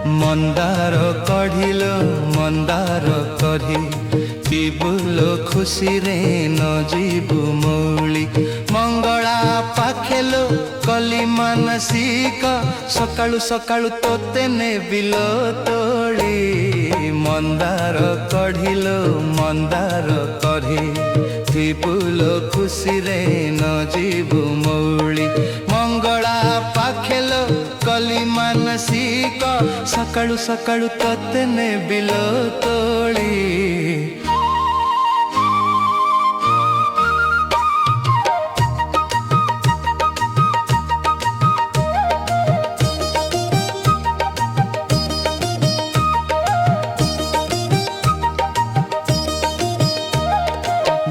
मंदार कढ़िलो मंदार कढ़ी पिबुलो खुशी रे न जीवु मौली मंगला पाखेलो कली मानसिक सकाळु सकाळु तोते ने बिलो तोली मंदार कढ़िलो मंदार कढ़ी पिबुलो खुशी रे न जीवु मौली मंगला पाखेलो कली मानसिक सकाळु सकाळु तोते ने बिलो तोली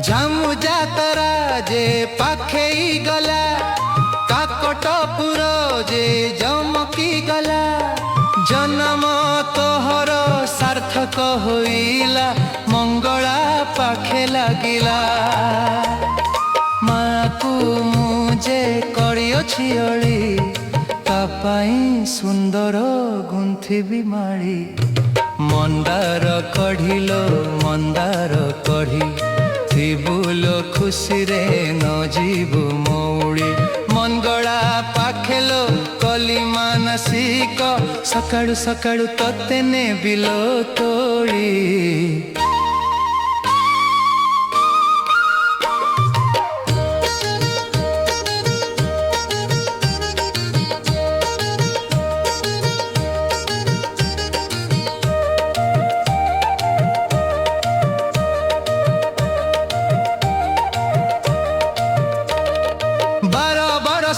झामु जातरा जे पाखेई गला काकटपुर जे जमकी गला जन्म तोहर सार्थक होइला मंगला पाखे लागिला माकू मुझे करियोछि अळी तापाई सुंदर गुंथिबी माळी मंदार कढ़िलो मंदार कढ़ी थिबुलो खुशी रे न जीवु मौली मंगला पाखेलो कली मानसिक सकाळु सकाळु तोते ने बिलो तोली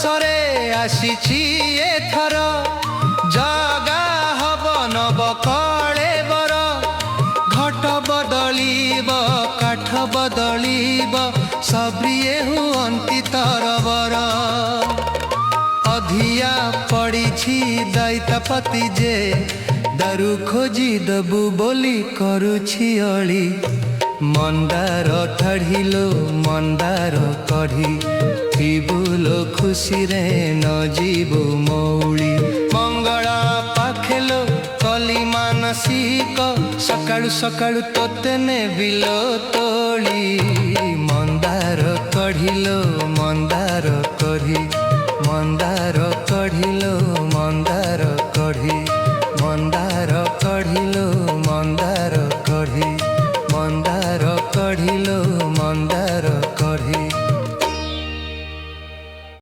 सरे आसीछि एथर जगा हब नब कळेबर घट बदलिब काठ बदलिब सब्रिए हुअन्ति तरबर अधिया पड़िछि दैतपति जे दारू खोजी दबु बोली करुछि अळी मंदार कढ़िलो मंदार कढ़ी थिबुलो खुशी रे न जीवु मौली मंगला पाखेलो कली मानसिक सकाळु सकाळु तोते ने बिलो तोली मंदार कढ़िलो मंदार कढ़ी मंदार कढ़िलो मंदार कढ़ी मंदार कढ़िलो मंदार कढ़ी मंदार कढ़िलो